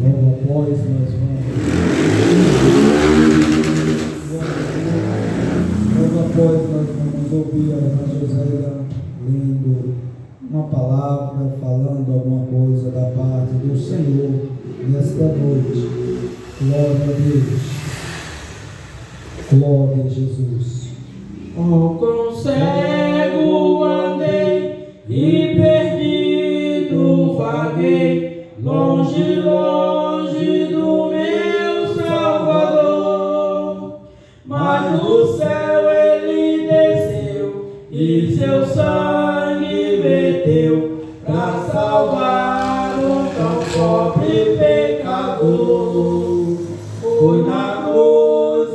Logo após nós vamos. Logo após nós vamos ouvir a irmã Josélia lendo uma palavra, falando alguma coisa da parte do Senhor nesta noite. Glória a Deus. Glória a Jesus. Oh, quão cego andei e perdido vaguei, longe, longe do meu Salvador. Mas do céu ele desceu e seu sangue verteu para salvar um tão pobre pecador. Foi na cruz,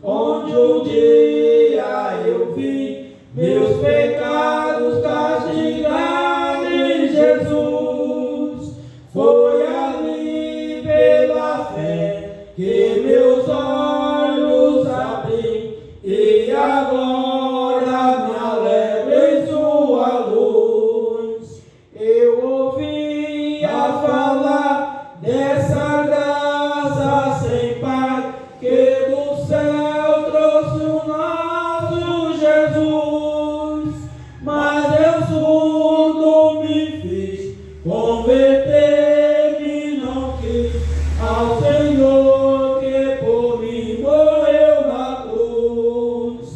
onde um dia eu vi meus pecados castigados em Jesus. Foi ali pela fé que meus olhos abri e agora me alegro em sua luz. Eu ouvia falar dessa graça sem par que do céu trouxe o nosso Jesus, mas eu surdo me fiz, converter-me não quis ao Senhor que por mim morreu na cruz.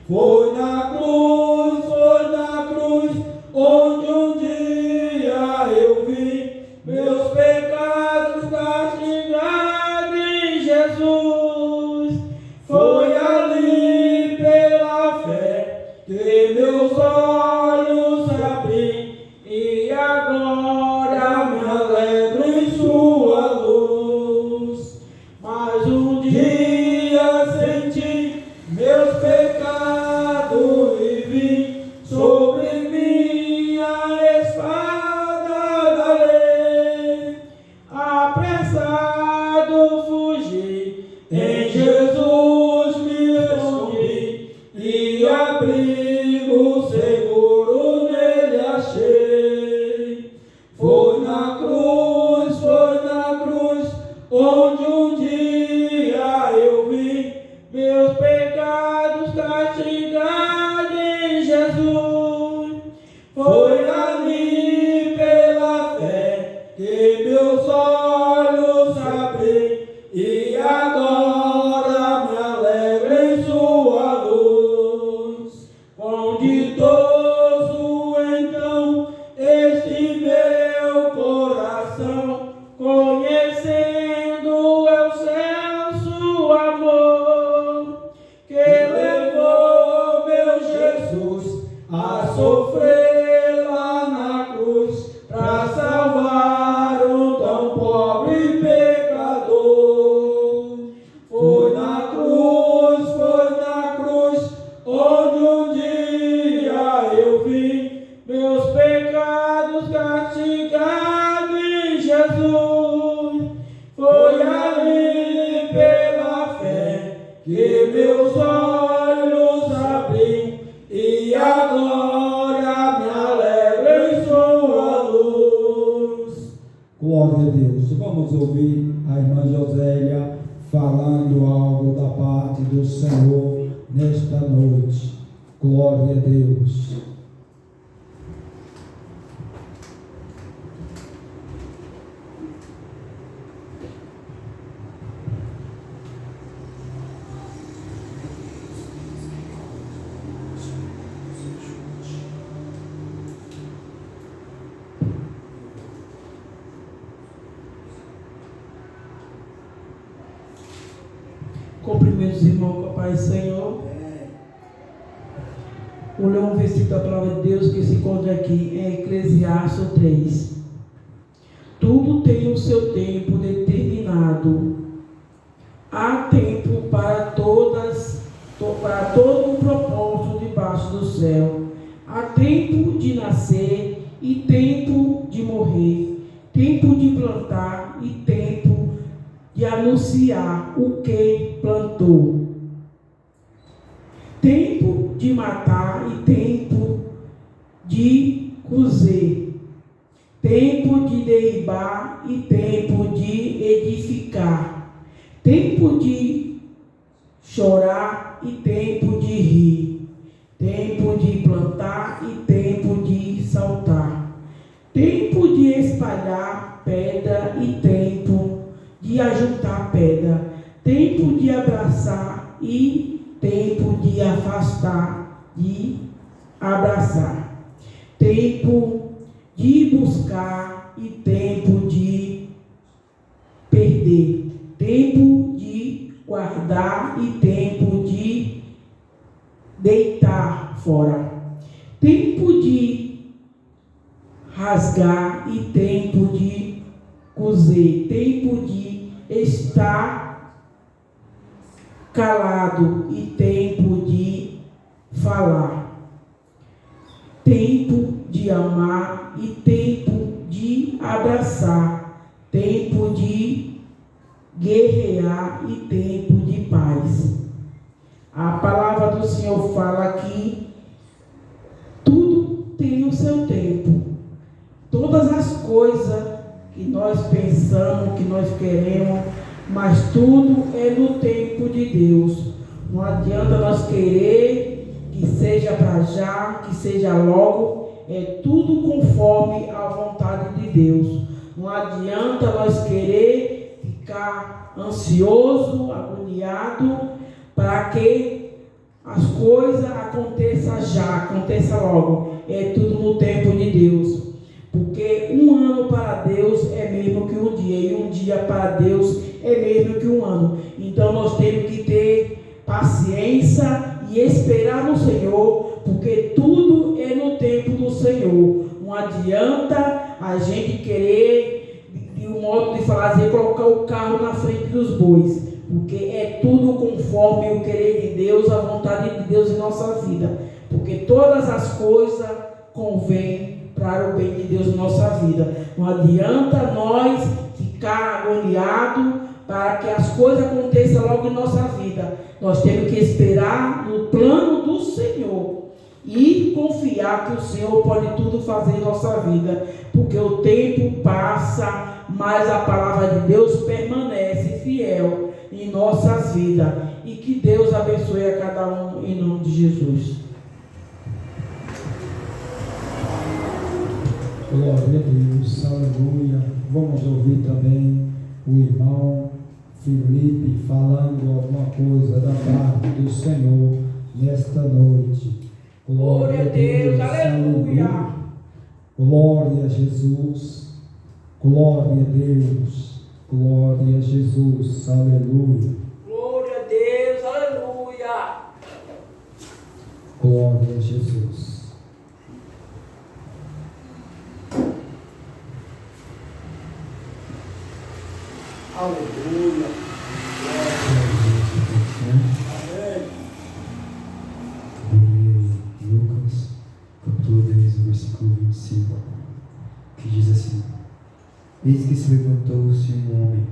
Foi na cruz, onde um dia eu vi meus pecados castigados em Jesus. Foi ali pela fé que meus olhos abri e agora me alegro em sua luz. Mas um dia senti meus pecados e vi sobre mim a espada da lei. Apressado fugi, em Jesus me escondi e abrigo seguro nele achei. Foi na cruz, onde um dia eu vi meus pecados castigados em Jesus. Foi ali pela fé que meus olhos abri e agora me alegro em sua luz. Quão ditoso então este meu coração, conhecendo eu seu amor, que levou meu Jesus a sofrer lá na cruz para salvar um tão pobre pecador. Foi na cruz, onde um dia eu vi meus pecados castigados em Jesus. Foi ali pela fé que meus olhos abri e agora me alegro em sua luz. Glória a Deus. Vamos ouvir a irmã Josélia falando algo da parte do Senhor nesta noite. Glória a Deus. Cumprimento os irmãos com a paz do Senhor. Vou ler um versículo da palavra de Deus que se encontra aqui em Eclesiastes 3. Tudo tem o seu tempo determinado. Há tempo para todo o propósito debaixo do céu. Há tempo de nascer e tempo de morrer. Tempo de plantar e tempo de anunciar o que plantou. Tempo de matar e tempo de cozer. Tempo de derribar e tempo ficar, tempo de chorar e tempo de rir, tempo de plantar e tempo de saltar, tempo de espalhar pedra e tempo de ajuntar pedra, tempo de abraçar e tempo de afastar, de abraçar, tempo de buscar e tempo de perder, tempo de guardar e tempo de deitar fora, tempo de rasgar e tempo de coser, tempo de estar calado e tempo de falar, tempo de amar e tempo de abraçar, tempo de guerrear e tempo de paz. A palavra do Senhor fala que tudo tem o seu tempo. Todas as coisas que nós pensamos, que nós queremos, mas tudo é no tempo de Deus. Não adianta nós querer que seja para já, que seja logo, é tudo conforme a vontade de Deus. Não adianta nós querer ficar ansioso, agoniado, para que as coisas aconteçam já, aconteça logo. É tudo no tempo de Deus. Porque um ano para Deus é mesmo que um dia, e um dia para Deus é mesmo que um ano. Então nós temos que ter paciência e esperar no Senhor, porque tudo é no tempo do Senhor. Não adianta a gente querer, de um modo de fazer, colocar o carro na frente dos bois, porque é tudo conforme o querer de Deus, a vontade de Deus em nossa vida, porque todas as coisas convêm para o bem de Deus em nossa vida. Não adianta nós ficar agoniados para que as coisas aconteçam logo em nossa vida. Nós temos que esperar no plano do Senhor e confiar que o Senhor pode tudo fazer em nossa vida, porque o tempo passa, mas a palavra de Deus permanece fiel em nossas vidas. E que Deus abençoe a cada um em nome de Jesus. Glória a Deus, aleluia. Vamos ouvir também o irmão Felipe falando alguma coisa da parte do Senhor nesta noite. Glória a Deus, aleluia. Glória a Jesus, glória a Deus, glória a Jesus, aleluia. Glória a Deus, aleluia. Glória a Jesus. Aleluia. Lucas, capítulo 10, versículo 25, que diz assim: Eis que se levantou-se um homem,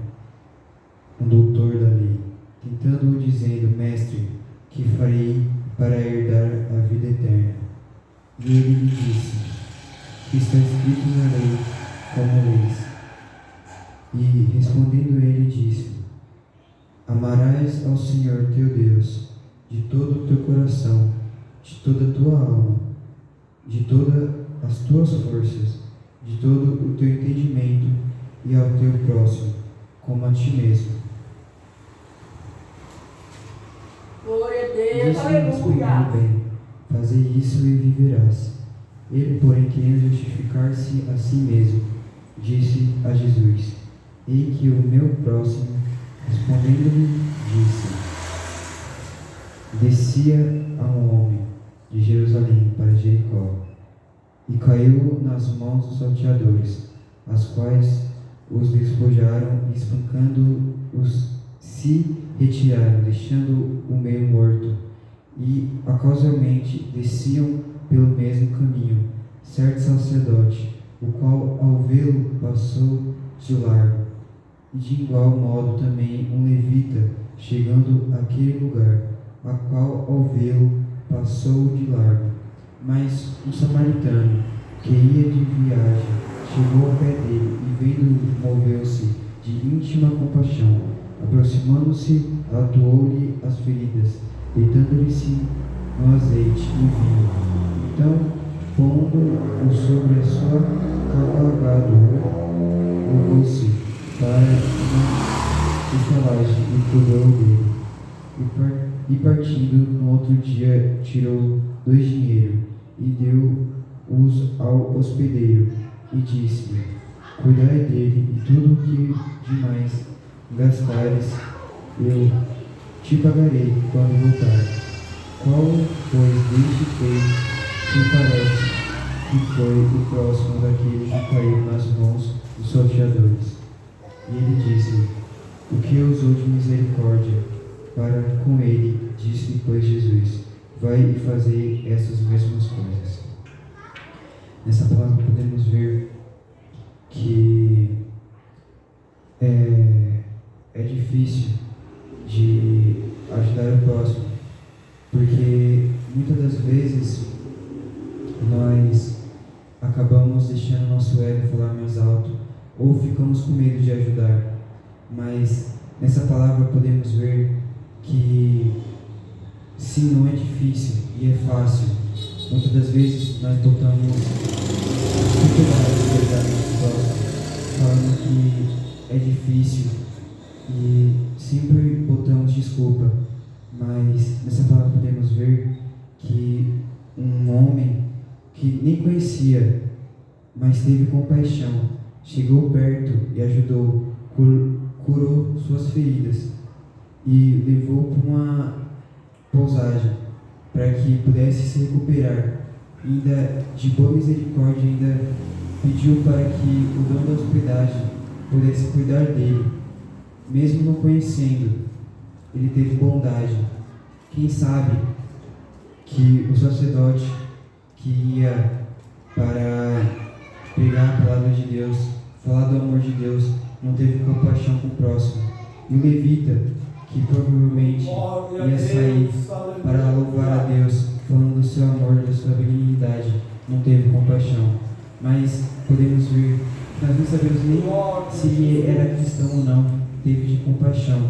um doutor da lei, tentando-o, dizendo: Mestre, que farei para herdar a vida eterna? E ele lhe disse: Que está escrito na lei, como leis? E respondendo ele, disse: Amarás ao Senhor teu Deus de todo o teu coração, de toda a tua alma, de todas as tuas forças, de todo o teu entendimento, e ao teu próximo como a ti mesmo. Glória a Deus, Disse-lhe, respondendo aleluia. bem: Fazei isso e viverás. Ele, porém, querendo justificar-se a si mesmo, disse a Jesus: Ei que o meu próximo, respondendo-lhe, disse: Descia a um homem de Jerusalém para Jericó, e caiu nas mãos dos salteadores, as quais os despojaram, e espancando-os, se retiraram, deixando o meio morto. E, causalmente, desciam pelo mesmo caminho certo sacerdote, o qual, ao vê-lo, passou de largo. E de igual modo também um levita, chegando àquele lugar, a qual, ao vê-lo, passou de largo. Mas um samaritano, que ia de viagem, chegou ao pé dele e, vendo-o, moveu-se de íntima compaixão. Aproximando-se, atuou-lhe as feridas, deitando-lhe-se no azeite e vinho. Então, pondo-o sobre a sua cavalgadura, levou-se para uma estalagem e cuidou dele. E partindo no outro dia, tirou 2 dinheiros e deu-os ao hospedeiro, e disse-lhe: Cuidai dele, e tudo o que demais gastares, eu te pagarei quando voltar. Qual, pois, deste fez te parece que foi o próximo daquele que caiu nas mãos dos salteadores? E ele disse: O que usou de misericórdia para com ele, disse-lhe, pois, Jesus: Vai e fazei essas mesmas coisas. Nessa palavra podemos ver que é difícil de ajudar o próximo, porque muitas das vezes nós acabamos deixando nosso ego falar mais alto ou ficamos com medo de ajudar. Mas nessa palavra podemos ver que sim, não é difícil e é fácil. Muitas das vezes nós botamos dificuldade de ajudar nosso próximo, falando que é difícil e sempre botamos desculpa. Mas nessa palavra podemos ver que um homem que nem conhecia, mas teve compaixão, chegou perto e ajudou, curou suas feridas e levou para uma pousagem para que pudesse se recuperar. Ainda de boa misericórdia, ainda pediu para que o dono da hospedagem pudesse cuidar dele, mesmo não conhecendo. Ele teve bondade. Quem sabe que o sacerdote que ia para pregar a palavra de Deus, falar do amor de Deus, não teve compaixão com o próximo. E o levita, que provavelmente ia sair para louvar a Deus, falando do seu amor, da sua benignidade, não teve compaixão. Mas podemos ver, nós não sabemos nem se ele era cristão ou não, teve de compaixão.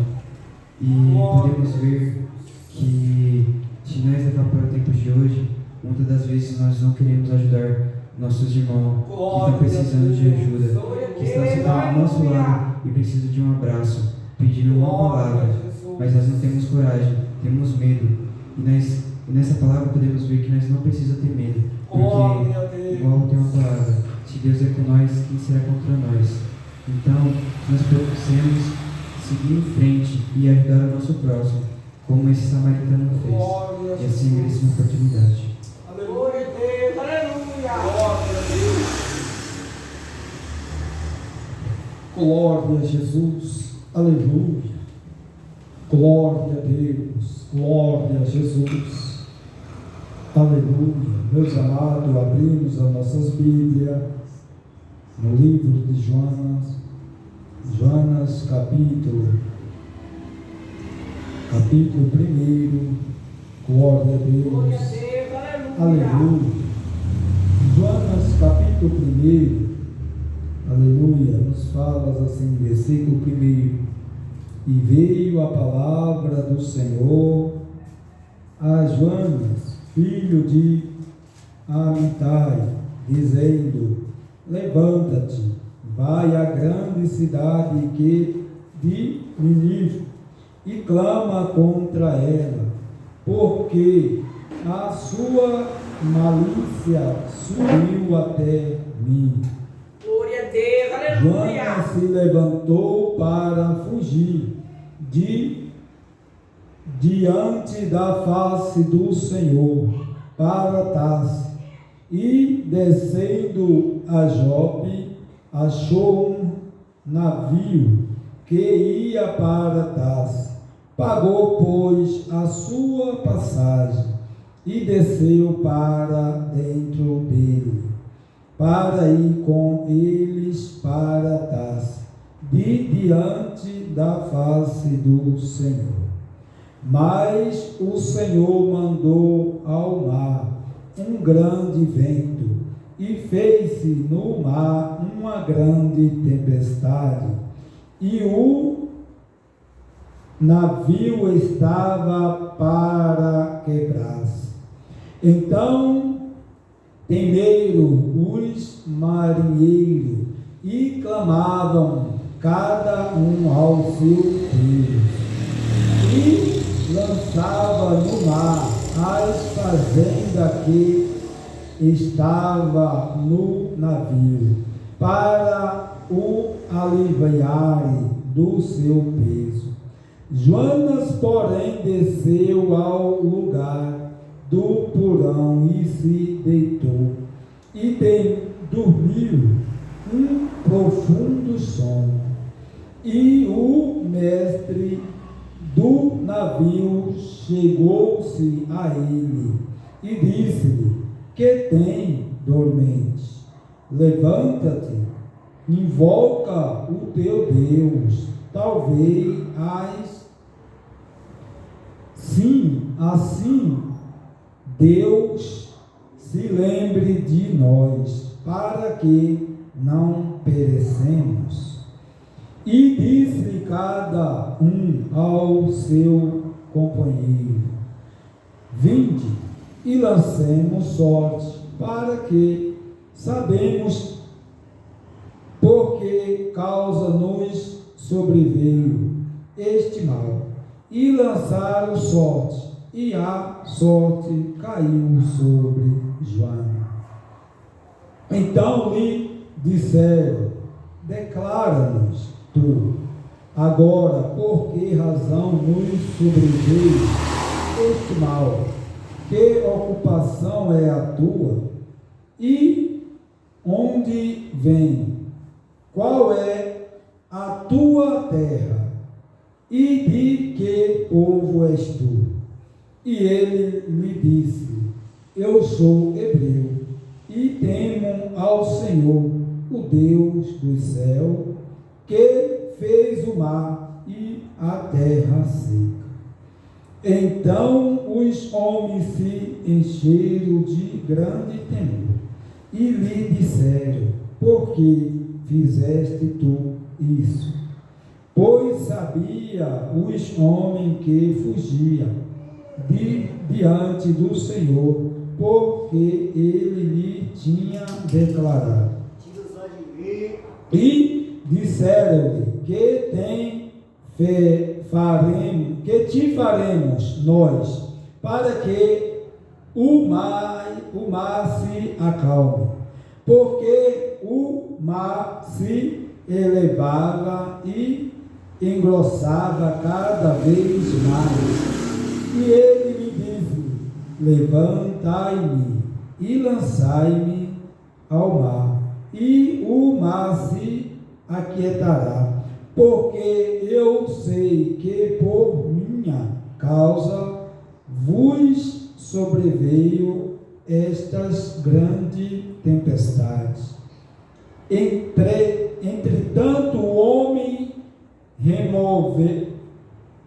E podemos ver que, se nós levar para o tempo de hoje, muitas das vezes nós não queremos ajudar nossos irmãos que estão precisando de ajuda, que estão sentados ao nosso lado e precisam de um abraço, pedindo uma palavra, mas nós não temos coragem, temos medo. E nessa palavra podemos ver que nós não precisamos ter medo, porque, igual tem uma palavra, se Deus é com nós, quem será contra nós? Então, nós precisamos seguir em frente e ajudar o nosso próximo, como esse samaritano fez. E assim merece uma oportunidade. Glória a Deus, aleluia. Glória a Jesus, aleluia. Glória a Deus, glória a Jesus, aleluia. Meus amados, abrimos as nossas Bíblias no livro de Jonas, capítulo 1, glória a Deus, aleluia. Jonas, capítulo 1, aleluia, nos fala assim, versículo 1: E veio a palavra do Senhor a Jonas, filho de Amitai, dizendo: Levanta-te, vai à grande cidade de Nínive e clama contra ela, porque a sua malícia subiu até mim. Glória a Deus, aleluia. Jonas se levantou para fugir diante da face do Senhor para Tarsis, e descendo a Jope, achou um navio que ia para Tarsis. Pagou, pois, a sua passagem e desceu para dentro dele, para ir com eles para Tarsis, diante da face do Senhor. Mas o Senhor mandou ao mar um grande vento, e fez-se no mar uma grande tempestade, e o navio estava para quebrar-se. Então temeram os marinheiros e clamavam cada um ao seu Deus, e lançava no mar as fazendas que estava no navio, para o aliviarem do seu peso. Jonas, porém, desceu ao lugar do porão e se deitou, e dormiu um profundo sono. E o mestre do navio chegou-se a ele e disse-lhe: que tem, dormente? Levanta-te, invoca o teu Deus, talvez assim Deus se lembre de nós, para que não perecemos. E disse cada um ao seu companheiro: vinde e lancemos sorte, para que sabemos por que causa nos sobreveio este mal. E lançaram sorte, e a sorte caiu sobre Joana. Então lhe disseram: declara-nos tu agora por que razão nos sobreveio este mal. Que ocupação é a tua? E onde vem? Qual é a tua terra? E de que povo és tu? E ele lhe disse: eu sou hebreu, e temo ao Senhor, o Deus do céu, que fez o mar e a terra seca. Então os homens se encheram de grande temor e lhe disseram: por que fizeste tu isso? Pois sabia os homens que fugiam diante do Senhor, porque ele lhe tinha declarado. E disseram-lhe: que te faremos nós, para que o mar se acalme? Porque o mar se elevava e engrossava cada vez mais. E ele me disse: levantai-me e lançai-me ao mar, e o mar se aquietará, porque eu sei que por minha causa vos sobreveio estas grandes tempestades. Entretanto o homem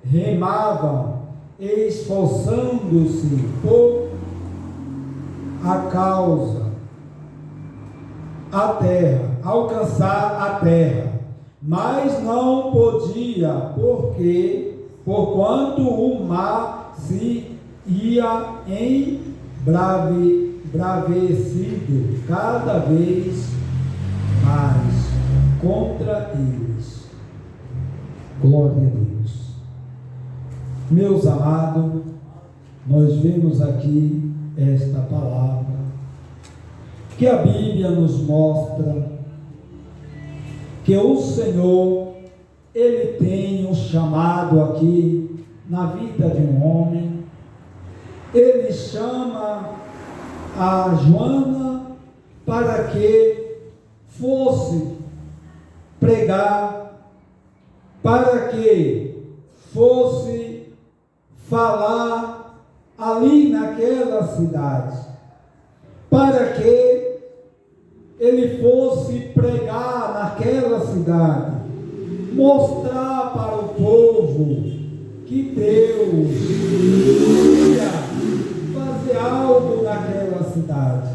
remavam, esforçando-se por alcançar a terra, mas não podia, porquanto o mar se ia embravecido cada vez mais contra eles. Glória a Deus. Meus amados, nós vemos aqui esta palavra que a Bíblia nos mostra que o Senhor, Ele tem um chamado aqui na vida de um homem. Ele chama a Joana para que fosse pregar, para que fosse falar ali naquela cidade, para que ele fosse pregar naquela cidade, mostrar para o povo que Deus ia fazer algo naquela cidade.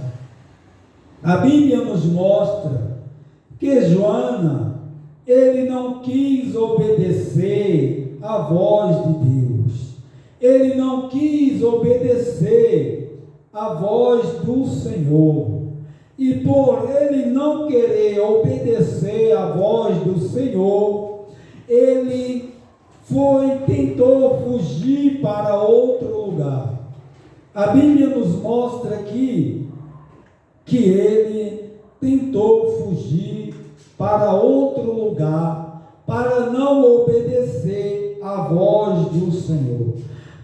A Bíblia nos mostra que Joana, ele não quis obedecer à voz de Deus. Ele não quis obedecer à voz do Senhor. E por ele não querer obedecer à voz do Senhor, ele tentou fugir para outro lugar. A Bíblia nos mostra aqui que ele tentou fugir para outro lugar, para não obedecer à voz do Senhor,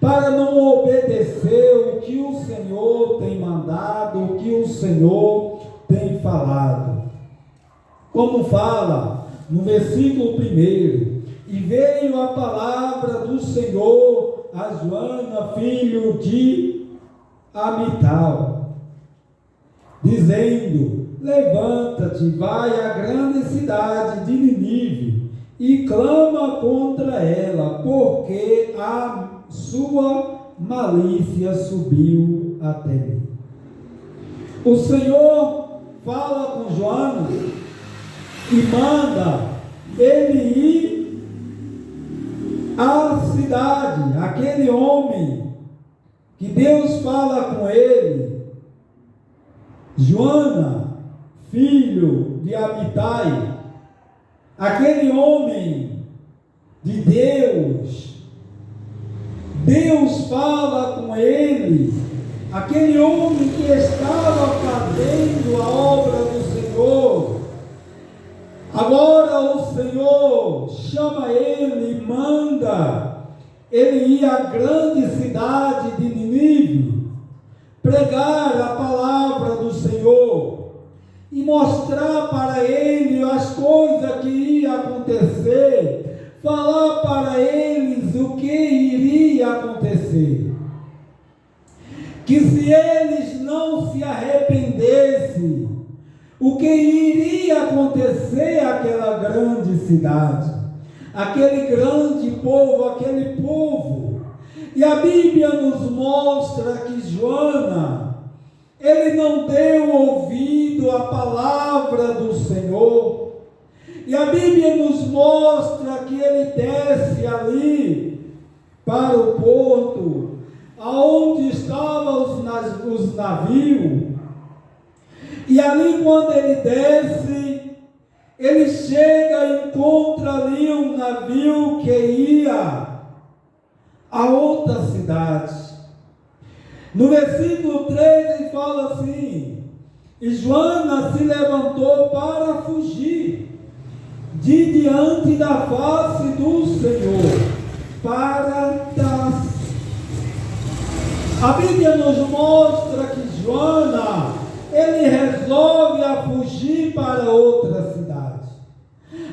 para não obedecer o que o Senhor tem mandado, o que o Senhor tem falado. Como fala no versículo 1: e veio a palavra do Senhor a Joana, filho de Amital, dizendo: levanta-te, vai à grande cidade de Nínive e clama contra ela, porque a sua malícia subiu até mim. O Senhor fala com Joana e manda ele ir à cidade. Aquele homem que Deus fala com ele, Joana, filho de Amitai, aquele homem de Deus, Deus fala com ele, aquele homem que estava fazendo a obra do Senhor. Agora o Senhor chama ele e manda ele ir à grande cidade de Nínive, pregar a palavra do Senhor e mostrar para ele as coisas que iam acontecer, falar para eles o que iria acontecer. Que se eles não se arrependessem, o que iria acontecer àquela grande cidade, aquele grande povo, aquele povo. E a Bíblia nos mostra que Joana, ele não deu ouvido à palavra do Senhor. E a Bíblia nos mostra que ele desce ali para o porto, aonde estavam os navios. E ali, quando ele desce, ele chega e encontra ali um navio que ia a outra cidade. No versículo 13 ele fala assim: e Joana se levantou para fugir de diante da face do Senhor para Tarsis. A Bíblia nos mostra que Joana, ele resolve a fugir para outra cidade.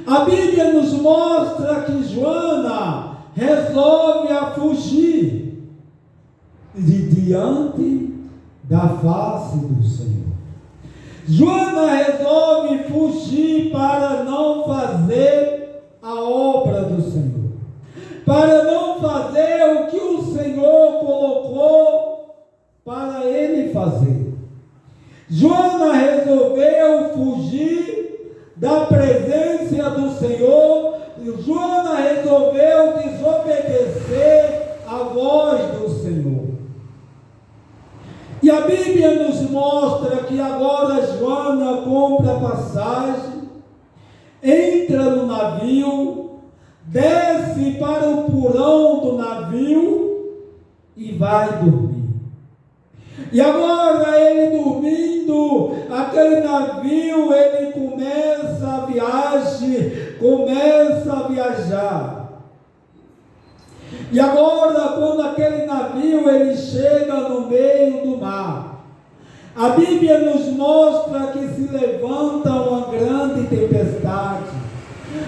A Bíblia nos mostra que Joana resolve a fugir de diante da face do Senhor. Joana resolve fugir para não fazer a obra do Senhor, para não fazer o que o Senhor colocou para ele fazer. Joana resolveu fugir da presença do Senhor. Joana resolveu desobedecer a voz do Senhor. E a Bíblia nos mostra que agora Joana compra passagem, entra no navio, desce para o porão do navio e vai dormir. E agora ele dormindo, aquele navio, ele começa a viagem, começa a viajar. E agora, quando aquele navio ele chega no meio do mar, a Bíblia nos mostra que se levanta uma grande tempestade.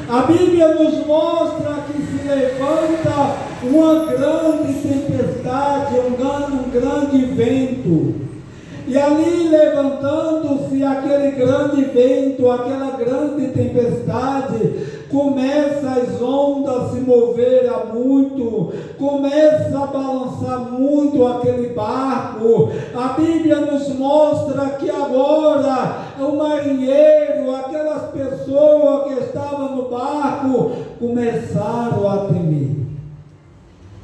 A Bíblia nos mostra que se levanta uma grande tempestade, um grande vento. E ali, levantando-se aquele grande vento, aquela grande tempestade, começa as ondas a se mover a muito, começa a balançar muito aquele barco. A Bíblia nos mostra que agora o marinheiro, aquelas pessoas que estavam no barco, começaram a temer,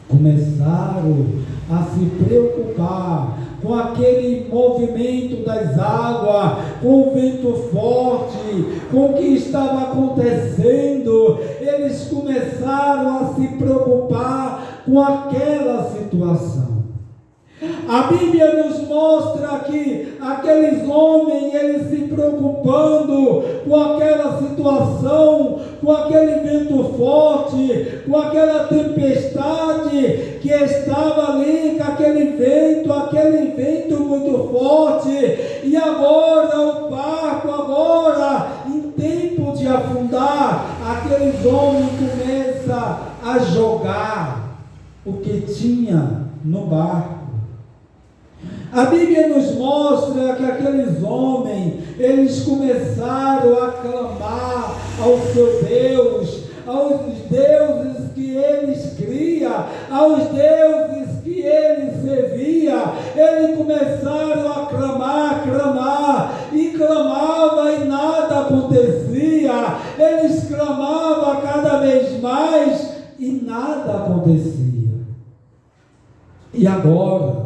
começaram a se preocupar com aquele movimento das águas, com o vento forte, com o que estava acontecendo. Eles começaram a se preocupar com aquela situação. A Bíblia nos mostra que aqueles homens, eles se preocupando com aquela situação, com aquele vento forte, com aquela tempestade que estava ali, com aquele vento muito forte, e agora o barco, em tempo de afundar, aqueles homens começam a jogar o que tinha no barco. A Bíblia nos mostra que aqueles homens, eles começaram a clamar ao seu Deus, aos deuses que eles criam, aos deuses que eles serviam. Eles começaram a clamar, e clamavam e nada acontecia. Eles clamavam cada vez mais e nada acontecia. E agora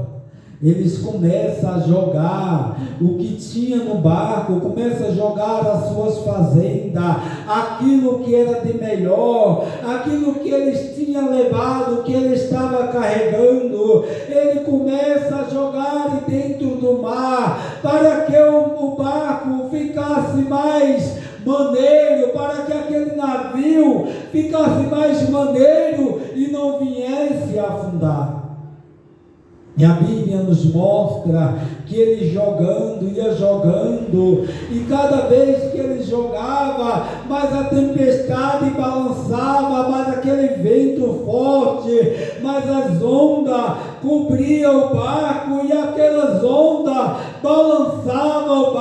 eles começam a jogar o que tinha no barco, começam a jogar as suas fazendas, aquilo que era de melhor, aquilo que eles tinham levado, que ele estava carregando. Ele começa a jogar dentro do mar, para que o barco ficasse mais maneiro, para que aquele navio ficasse mais maneiro e não viesse a afundar. E a Bíblia nos mostra que ele ia jogando, e cada vez que ele jogava, mais a tempestade balançava, mais aquele vento forte, mais as ondas cobriam o barco, e aquelas ondas balançavam o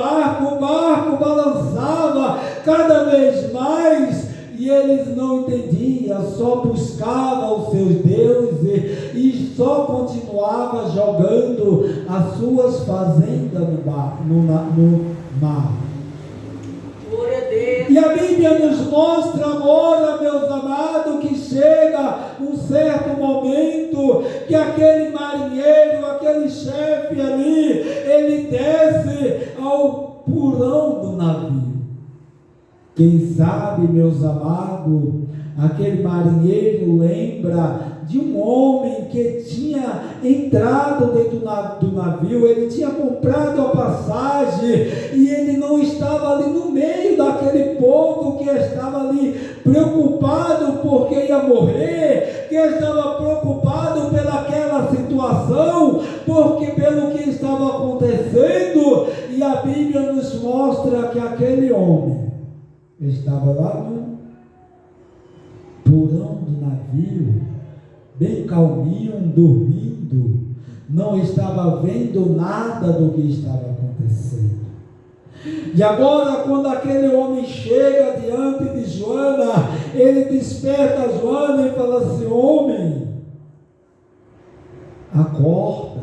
barco balançava cada vez mais. E eles não entendiam, só buscavam os seus deuses e só continuavam jogando as suas fazendas no mar. Glória a Deus. E a Bíblia nos mostra agora, meus amados, que chega um certo momento que aquele marinheiro, aquele chefe ali, ele desce ao porão do navio. Quem sabe, meus amados, aquele marinheiro lembra de um homem que tinha entrado dentro do navio. Ele tinha comprado a passagem e ele não estava ali no meio daquele povo que estava ali preocupado porque ia morrer, que estava preocupado pelaquela situação, porque pelo que estava acontecendo. E a Bíblia nos mostra que aquele homem estava lá no porão do navio, bem calminho, dormindo, não estava vendo nada do que estava acontecendo. E agora, quando aquele homem chega diante de Joana, ele desperta Joana e fala assim: homem, acorda,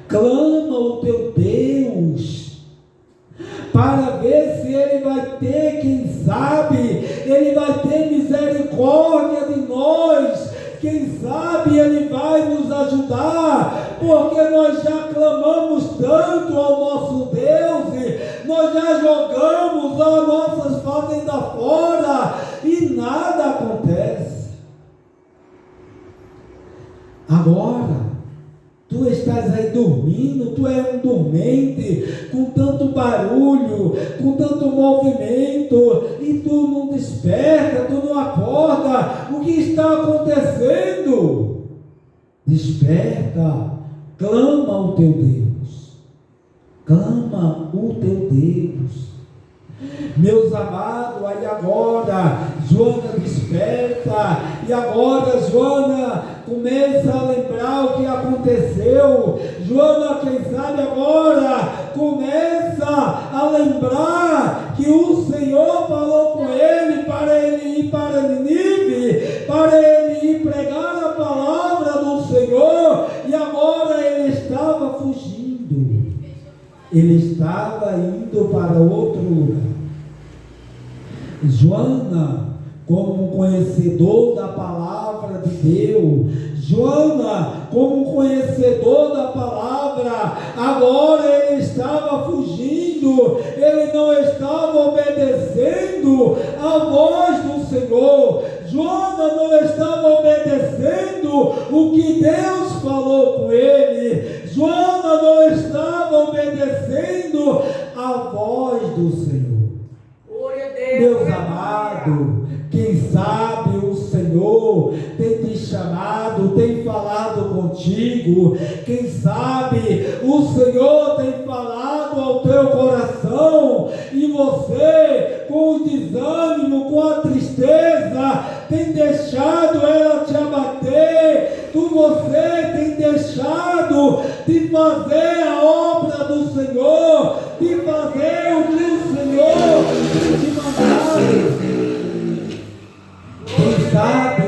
clama o teu Deus, para ver se ele vai ter, quem sabe, ele vai ter misericórdia de nós, quem sabe ele vai nos ajudar, porque nós já clamamos tanto ao nosso Deus, nós já jogamos as nossas fazendas fora e nada acontece. Agora, tu estás aí dormindo, tu é um dormente, com tanto barulho, com tanto movimento, e tu não desperta, tu não acorda. O que está acontecendo? Desperta, clama o teu Deus, clama o teu Deus. Meus amados, aí agora Joana desperta, e agora Joana começa a lembrar o que aconteceu. Joana, quem sabe agora, começa a lembrar que o Senhor falou com ele indo para outro lugar. Joana, como conhecedor da palavra de Deus, Joana, como conhecedor da palavra, agora ele estava fugindo, ele não estava obedecendo a voz do Senhor. Joana não estava obedecendo o que Deus falou com ele. Joana não estava obedecendo a voz do Senhor. Deus amado, quem sabe o Senhor tem te chamado, tem falado contigo. Quem sabe o Senhor tem falado ao teu coração e você, com o desânimo, com a tristeza, tem deixado ela te abater. Você tem deixado de fazer a obra do Senhor, de fazer o que o Senhor tem te mandado. Quem sabe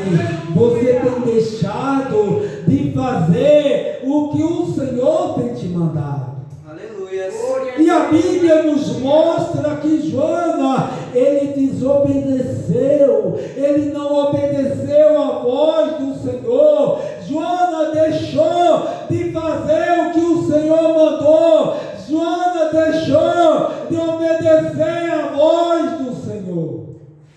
você tem deixado de fazer o que o Senhor tem te mandado. Aleluia. E a Bíblia nos mostra que Joana, ele desobedeceu, ele não obedeceu à voz do Senhor. Joana deixou de fazer o que o Senhor mandou. Joana deixou de obedecer à voz do Senhor.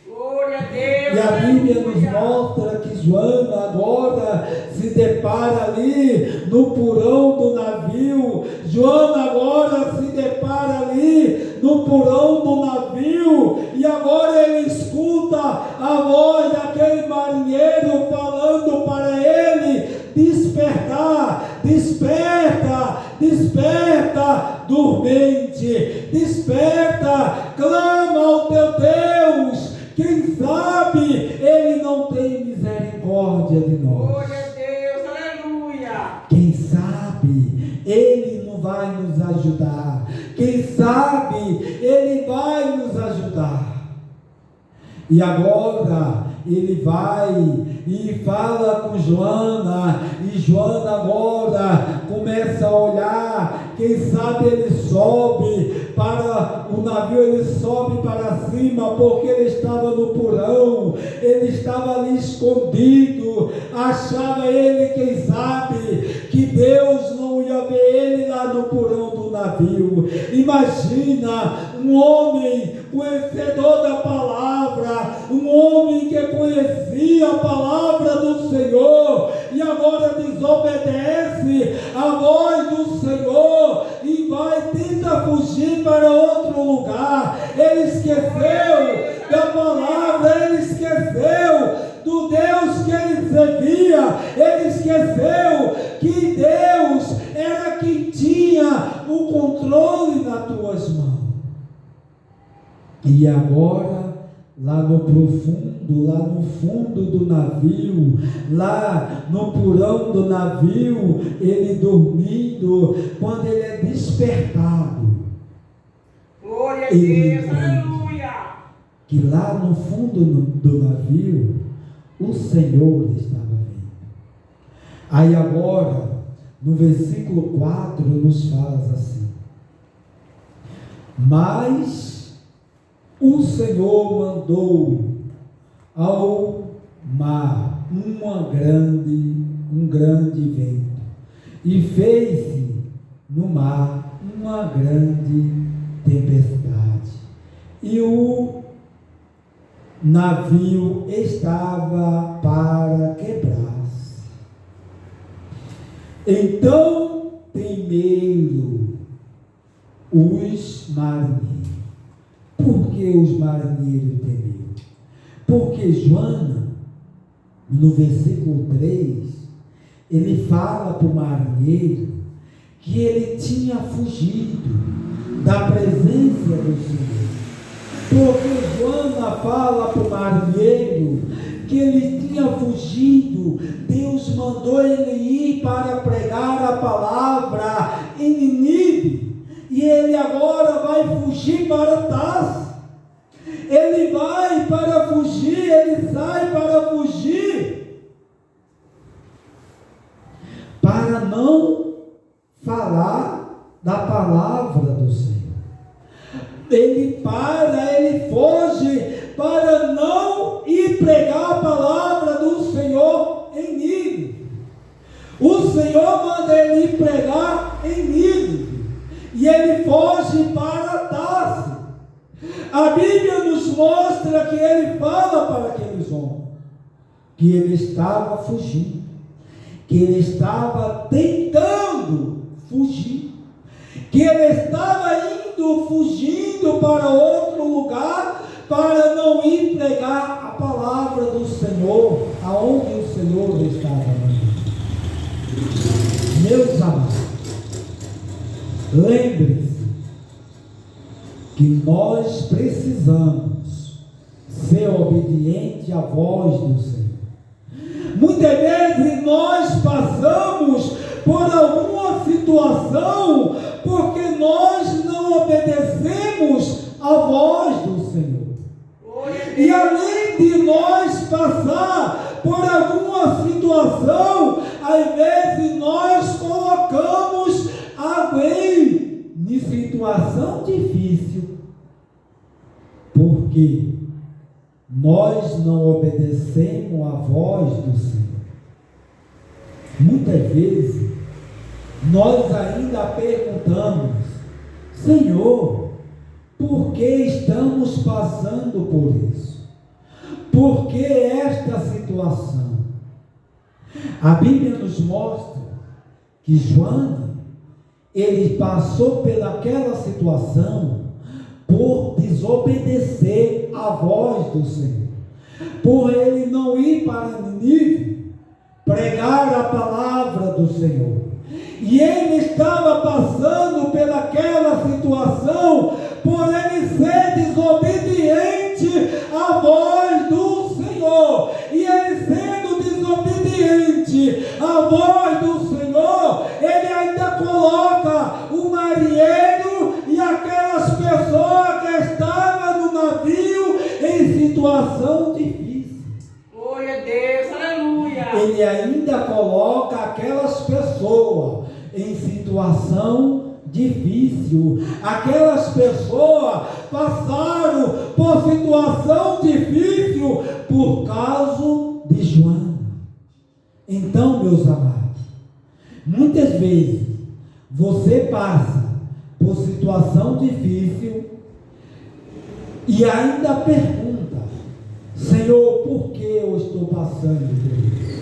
Glória a Deus. E a Bíblia nos mostra que Joana agora se depara ali no porão do navio. Joana agora se depara ali no porão do navio. E agora ele escuta a voz daquele marinheiro falando para ele: despertar, desperta, desperta, dormente, desperta, clama ao teu Deus. Quem sabe ele não tem misericórdia de nós. Glória a Deus, aleluia. Quem sabe ele não vai nos ajudar. Quem sabe ele vai nos ajudar. E agora ele vai e fala com Joana, e Joana agora começa a olhar. Quem sabe ele sobe para o navio, ele sobe para cima, porque ele estava no porão, ele estava ali escondido. Achava ele, quem sabe, que Deus não ia ver ele lá no porão do navio. Imagina um homem conhecedor da palavra, um homem que conhecia a palavra do Senhor, e agora desobedece a voz do Senhor e tenta fugir para outro lugar. Ele esqueceu da palavra, ele esqueceu do Deus que ele servia, ele esqueceu que Deus era quem tinha o controle nas tuas mãos. E agora, lá no profundo, lá no fundo do navio, lá no porão do navio, ele dormindo, quando ele é despertado, Glória a ele Deus, aleluia. que lá no fundo do navio, o Senhor estava vendo. Aí agora, no versículo 4, nos fala assim: mas o Senhor mandou ao mar um grande vento, e fez-se no mar uma grande tempestade, e o navio estava para quebrar-se. Então temeram os marinheiros. Por que os marinheiros temeram? Porque Joana, no versículo 3, ele fala para o marinheiro que ele tinha fugido da presença do Senhor. Porque Joana fala para o marinheiro que ele tinha fugido. Deus mandou ele ir para pregar a palavra em Nínive. E ele agora vai fugir para Tarso. Ele vai para fugir, ele sai para fugir, para não falar da palavra do Senhor, que ele fala para aqueles homens que ele estava fugindo, que ele estava tentando fugir, que ele estava fugindo para outro lugar, para não ir pregar a palavra do Senhor, aonde o Senhor estava mandando. Meus amados, lembre-se que nós precisamos ser obedientes à voz do Senhor. Muitas vezes nós passamos por alguma situação porque nós não obedecemos à voz do Senhor. E além de nós passar por alguma situação, às vezes nós colocamos alguém em situação difícil, porque nós não obedecemos à voz do Senhor. Muitas vezes nós ainda perguntamos: Senhor, por que estamos passando por isso? Por que esta situação? A Bíblia nos mostra que João, ele passou pelaquela situação por desobedecer à voz do Senhor, por ele não ir para Nínive pregar a palavra do Senhor. E ele estava passando pelaquela situação por ele ser desobediente à voz do Senhor. E ele sendo desobediente à voz do Senhor, ele ainda coloca o marinheiro e aquelas pessoas que estavam no navio em situação difícil. Glória a Deus, aleluia. Ele ainda coloca aquelas pessoas em situação difícil. Aquelas pessoas passaram por situação difícil por causa de João. Então, meus amados, muitas vezes você passa por situação difícil e ainda pergunta: Senhor, por que eu estou passando por isso?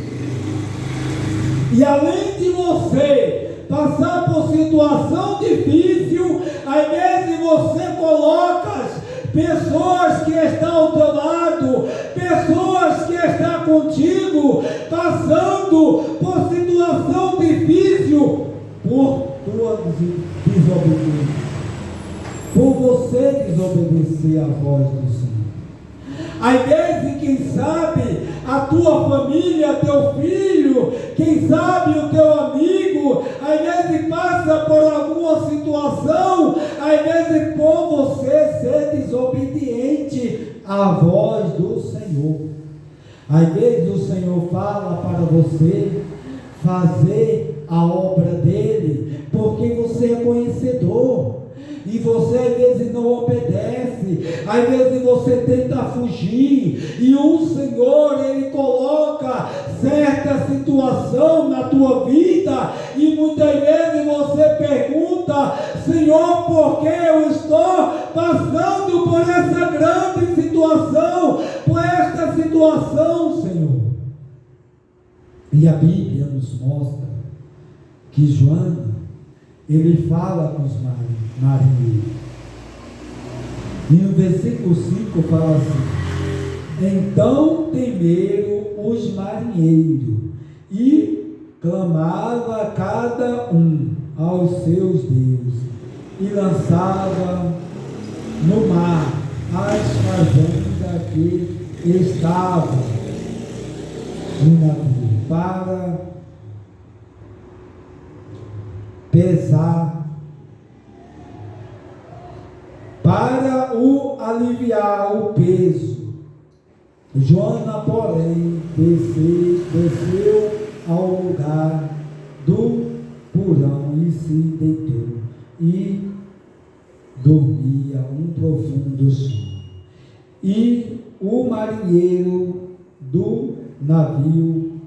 E além de você passar por situação difícil, às vezes você coloca pessoas que estão ao teu lado, pessoas que estão contigo, passando por situação difícil por tua desobediência, por você desobedecer à voz do Senhor. Às vezes, quem sabe, a tua família, teu filho, quem sabe o teu amigo, às vezes passa por alguma situação, às vezes por você ser desobediente à voz do Senhor. Às vezes o Senhor fala para você fazer a obra dele, porque você é conhecedor. E você às vezes não obedece, às vezes você tenta fugir, e o Senhor, Ele coloca certa situação na tua vida, e muitas vezes você pergunta: Senhor, por que eu estou passando por essa grande situação, por esta situação, Senhor? E a Bíblia nos mostra que João, ele fala com os marinheiros. E no versículo 5 fala assim: então temeram os marinheiros e clamava cada um aos seus deuses e lançava no mar as fazendas que estavam no navio para pesar, para o aliviar o peso. Jonas, porém, desceu ao lugar do porão e se deitou e dormia um profundo sono. E o marinheiro do navio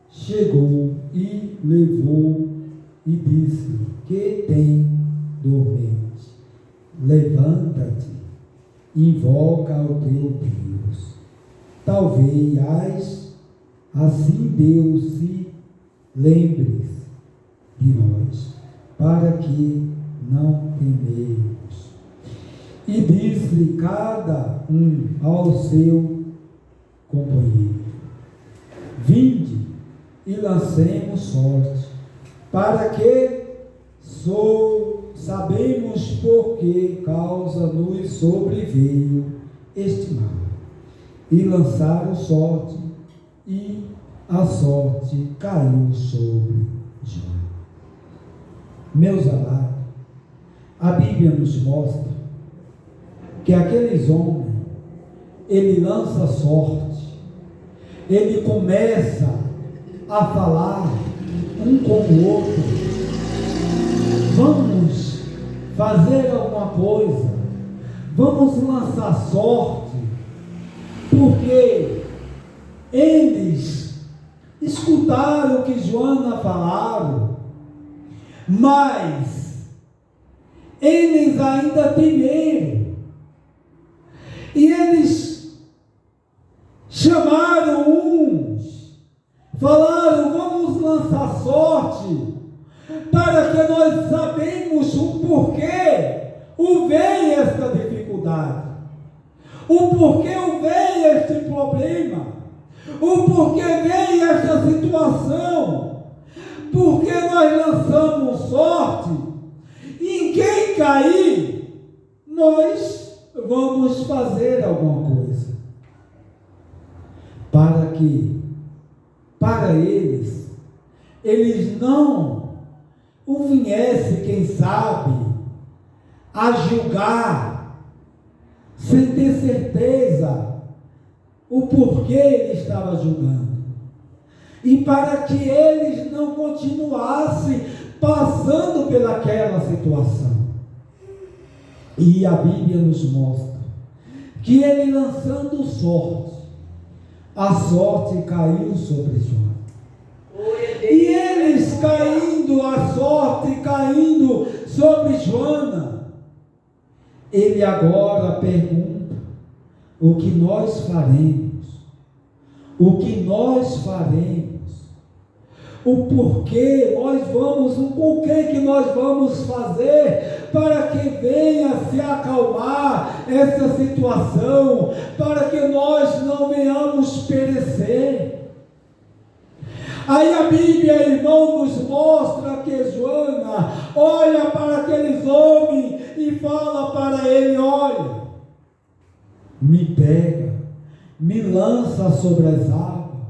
chegou e levou e disse: que tem dormente? Levanta-te invoca ao teu Deus. Talvez assim Deus se lembre de nós, para que não tememos. E disse cada um ao seu companheiro: vinde e lancemos sorte, para que sabemos por que causa nos sobreveio este mal. E lançaram sorte, e a sorte caiu sobre Jó. Meus amados, a Bíblia nos mostra que aqueles homens, ele lança sorte, ele começa a falar um com o outro: vamos fazer alguma coisa, vamos lançar sorte, porque eles escutaram o que Joana falaram, mas eles ainda temeram, e eles chamaram uns, falaram: vamos lançar sorte, para que nós sabemos o porquê veio esta dificuldade, o porquê veio este problema, o porquê veio esta situação, porque nós lançamos sorte, e em quem cair, nós vamos fazer alguma coisa, para que, para eles não o viesse, quem sabe, a julgar, sem ter certeza o porquê ele estava julgando, e para que eles não continuassem passando pelaquela situação. E a Bíblia nos mostra que ele, lançando sorte, a sorte caiu sobre Jó. E eles caindo, a sorte caindo sobre Joana, ele agora pergunta: o que nós faremos? O que nós faremos? O porquê nós vamos, o que nós vamos fazer para que venha se acalmar essa situação, para que nós não venhamos perecer? Aí a Bíblia, irmão, nos mostra que Joana olha para aqueles homens e fala para ele: olha, me pega, me lança sobre as águas,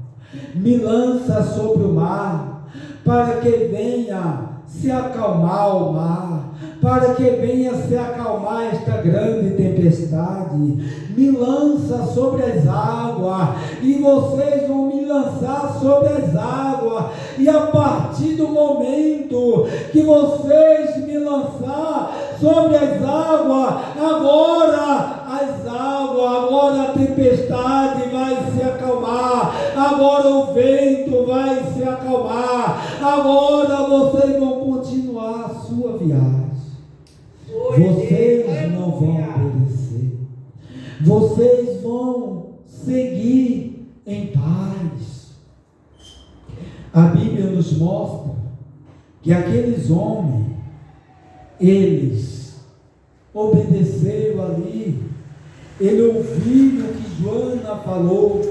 me lança sobre o mar, para que venha se acalmar o mar, para que venha se acalmar esta grande tempestade. Me lança sobre as águas, e vocês vão me lançar sobre as águas, e a partir do momento que vocês me lançar sobre as águas, agora a tempestade vai se acalmar, agora o vento vai se acalmar, agora vocês vão continuar a sua viagem. Vocês não vão perecer, vocês vão seguir em paz. A Bíblia nos mostra que aqueles homens, eles obedeceram ali, ele ouviu o que Joana falou,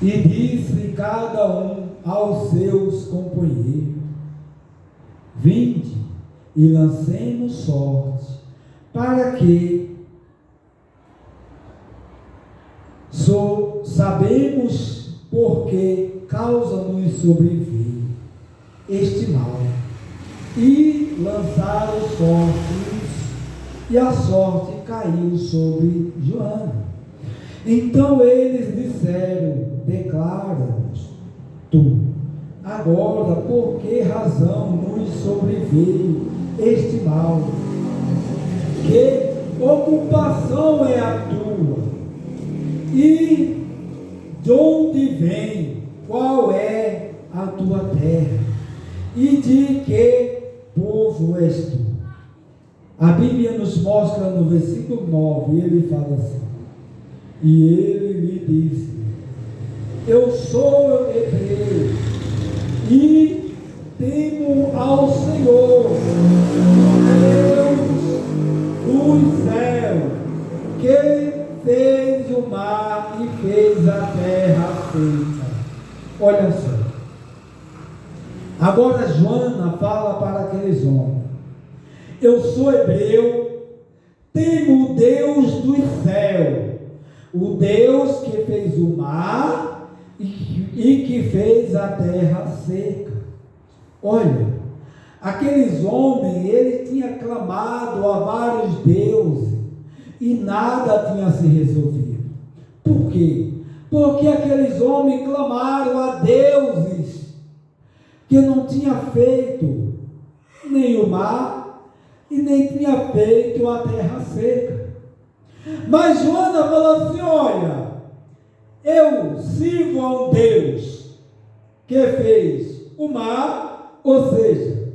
e disse cada um aos seus companheiros: vinde e lancemos sorte, para que sabemos por que causa-nos sobreveio este mal. E lançaram sortes, e a sorte caiu sobre Joana. Então eles disseram: declara-nos tu agora por que razão nos sobreveio este mal, que ocupação é a tua, e de onde vem, qual é a tua terra, e de que povo és tu? A Bíblia nos mostra no versículo 9, ele fala assim: e ele lhe disse: eu sou hebreu e temo ao Senhor, Deus dos céus, que fez o mar e fez a terra seca. Olha só. Agora Joana fala para aqueles homens: eu sou hebreu, temo o Deus dos céus, o Deus que fez o mar e que fez a terra seca. Olha, aqueles homens, eles tinham clamado a vários deuses e nada tinha se resolvido. Por quê? Porque aqueles homens clamaram a deuses que não tinha feito nem o mar e nem tinha feito a terra seca. Mas Joana falou assim: olha, eu sirvo a um Deus que fez o mar, ou seja,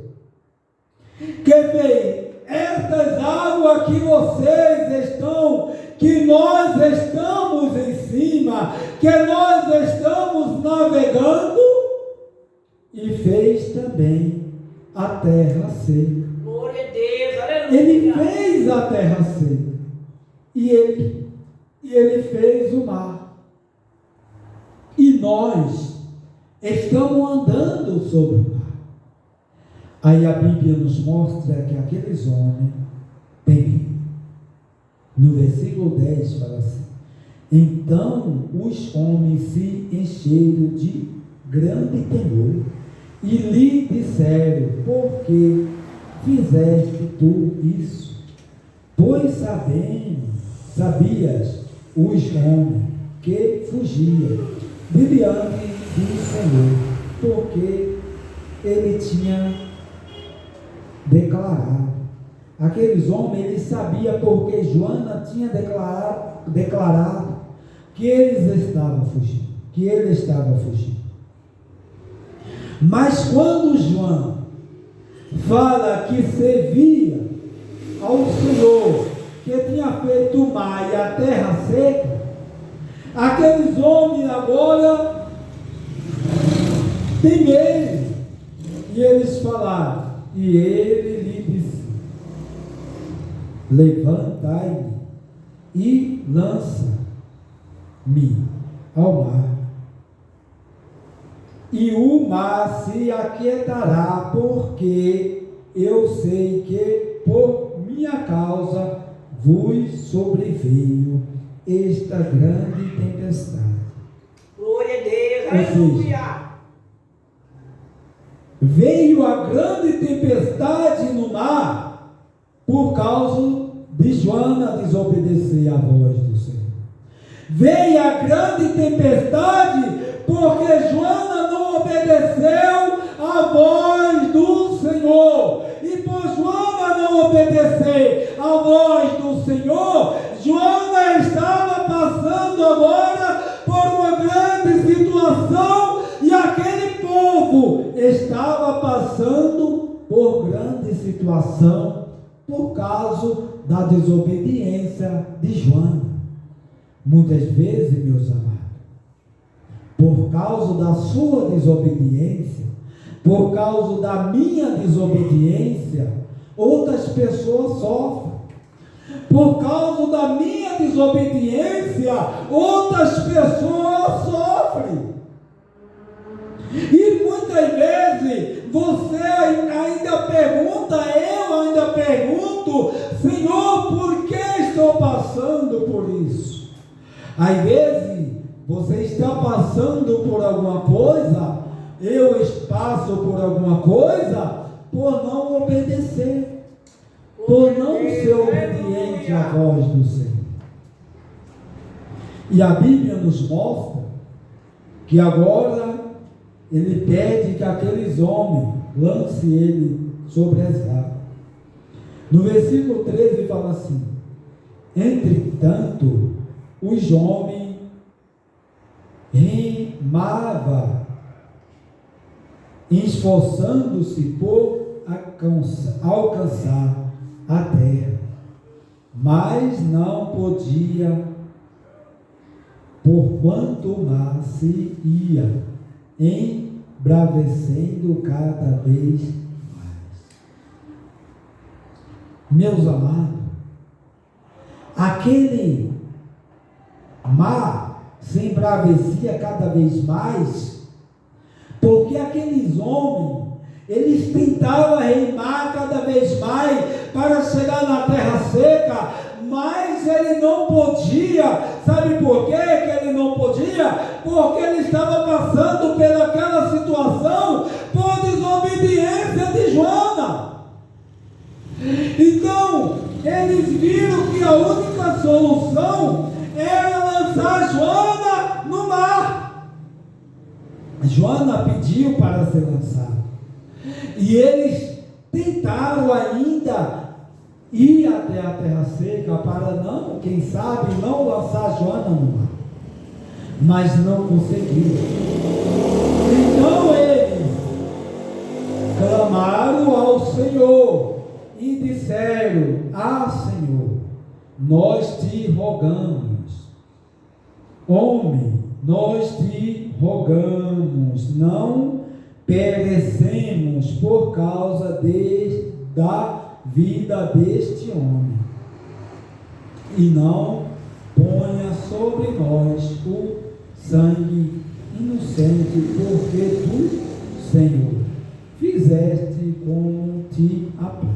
que fez estas águas que vocês estão, que nós estamos em cima, que nós estamos navegando, e fez também a terra seca. Glória a Deus, aleluia. Ele fez a terra seca e ele fez o mar. E nós estamos andando sobre o mar. Aí a Bíblia nos mostra que aqueles homens temiam. No versículo 10 fala assim: então os homens se encheram de grande temor e lhe disseram: por que fizeste tu isso? Pois sabias os homens que fugiam de diante do Senhor, porque ele tinha declarado. Aqueles homens, eles sabiam, porque Joana tinha declarado que eles estavam fugindo, que ele estava fugindo. Mas quando João fala que servia ao Senhor, que tinha feito o mar e a terra seca, aqueles homens agora temeram, e eles falaram, e ele lhe disse: levantai e lança-me ao mar, e o mar se aquietará, porque eu sei que por minha causa vos sobreveio esta grande tempestade. Glória a Deus, aleluia. Veio a grande tempestade no mar por causa de Joana desobedecer à voz do Senhor. Veio a grande tempestade porque Joana não obedeceu à voz do Senhor. E por Joana não obedecer à voz do Senhor, Joana estava passando agora por uma grande situação, e aquele povo estava passando por grande situação por causa da desobediência de Joana. Muitas vezes, meus amados, por causa da sua desobediência, por causa da minha desobediência, outras pessoas sofrem. Por causa da minha desobediência, outras pessoas sofrem. E muitas vezes você ainda pergunta, eu ainda pergunto: Senhor, por que estou passando por isso? Às vezes você está passando por alguma coisa, eu passo por alguma coisa, por não obedecer, por não ser obediente à voz do Senhor. E a Bíblia nos mostra que agora ele pede que aqueles homens lance ele sobre as águas. No versículo 13 fala assim: entretanto, os homens remavam, esforçando-se por alcançar a terra, mas não podia, porquanto o mar se ia embravecendo cada vez mais. Meus amados, aquele mar se embravecia cada vez mais, porque aqueles homens, eles tentavam remar cada vez mais para chegar na terra seca, mas ele não podia. Sabe por quê que ele não podia? Porque ele estava passando pelaquela situação por desobediência de Joana. Então, eles viram que a única solução era lançar Joana no mar. Joana pediu para ser lançada. E eles tentaram ainda ir até a terra seca para não, quem sabe, não lançar Joana no mar. Mas não conseguiram. Então eles clamaram ao Senhor e disseram: Ah, Senhor, nós te rogamos, homem, nós te rogamos, não perecemos por causa da vida deste homem, e não ponha sobre nós o sangue inocente, porque tu, Senhor, fizeste como te apraz.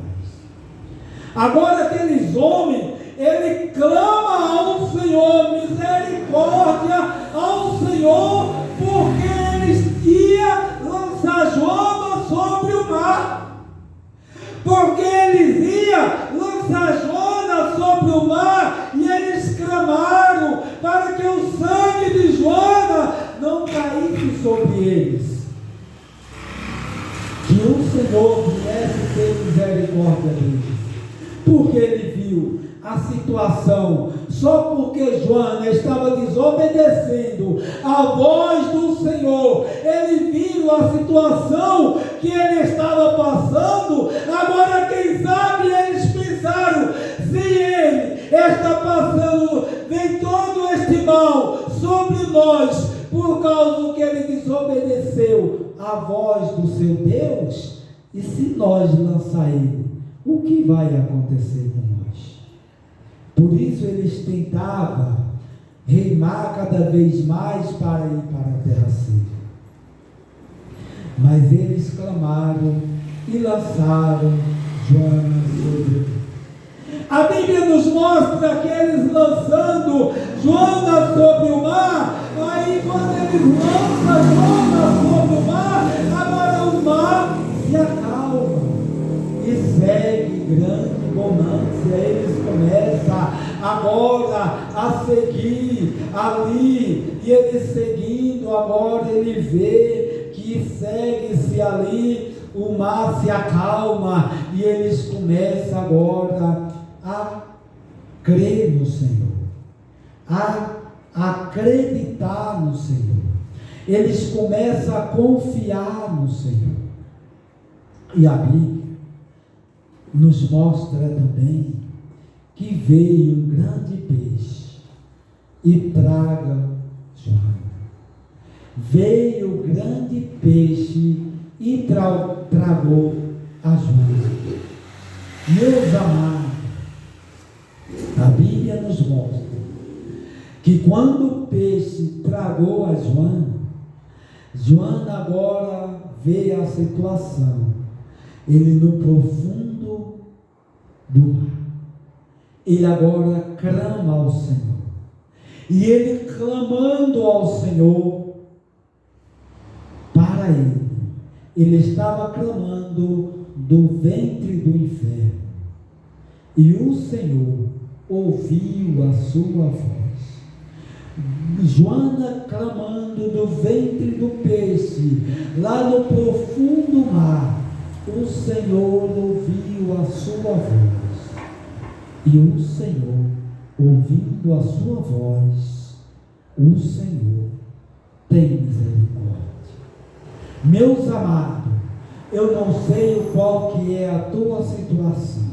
Agora aqueles homens, ele clama ao Senhor, misericórdia ao Senhor, porque eles iam lançar Joana sobre o mar, porque eles iam lançar Joana sobre o mar, e eles clamaram para que o sangue de Joana não caísse sobre eles, que o Senhor viesse ter misericórdia deles, porque ele viu a situação, só porque Joana estava desobedecendo a voz do Senhor, ele viu a situação que ele estava passando. Agora, quem sabe, eles pensaram: se ele está passando, vem todo este mal sobre nós, por causa do que ele desobedeceu a voz do seu Deus, e se nós lançar ele, o que vai acontecer com nós? Por isso eles tentavam remar cada vez mais para ir para a terra seca. Mas eles clamaram e lançaram Joana sobre ele. A Bíblia nos mostra que eles lançando Joana sobre o mar, aí quando eles lançam Joana sobre o mar, agora o mar se acalma e segue grande bonança. Eles começam agora a seguir ali, e ele seguindo, agora ele vê que segue-se ali, o mar se acalma, e eles começam agora a crer no Senhor, a acreditar no Senhor. Eles começam a confiar no Senhor. E a Bíblia nos mostra também que veio um grande peixe e traga Joana. Veio o grande peixe e tragou a Joana. Meus amados, a Bíblia nos mostra que quando o peixe tragou a Joana, Joana agora vê a situação, ele no profundo do mar, ele agora clama ao Senhor, e ele clamando ao Senhor, para ele estava clamando do ventre do inferno, e o Senhor ouviu a sua voz. Joana clamando do ventre do peixe, lá no profundo mar, o Senhor ouviu a sua voz, e o Senhor, ouvindo a sua voz, o Senhor tem misericórdia. Meus amados, eu não sei qual que é a tua situação,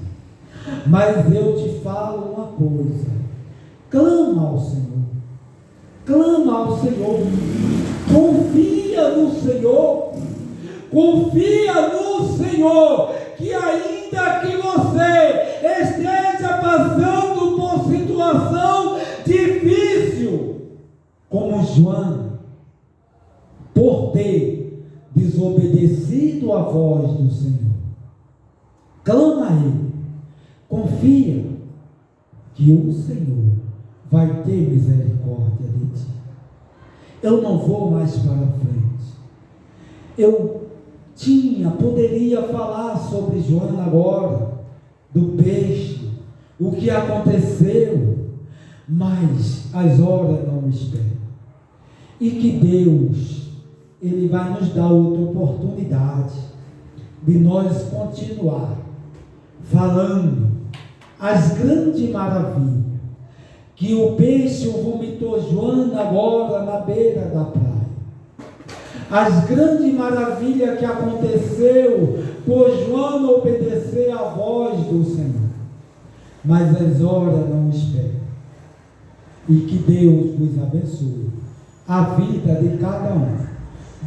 Mas eu te falo uma coisa: clama ao Senhor, clama ao Senhor, confia no Senhor, confia no Senhor, que ainda que você esteja passando por situação difícil, como Joana, por ter desobedecido a voz do Senhor, clama a Ele, confia que o Senhor vai ter misericórdia de ti. Eu não vou mais para frente. Poderia falar sobre Joana agora, do peixe, o que aconteceu, mas as horas não esperam. E que Deus, Ele vai nos dar outra oportunidade de nós continuar falando as grandes maravilhas que o peixe vomitou Joana agora na beira da praia. As grandes maravilhas que aconteceu por Joana obedecer à voz do Senhor. Mas as horas não esperam. E que Deus vos abençoe a vida de cada um.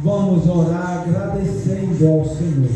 Vamos orar agradecendo ao Senhor.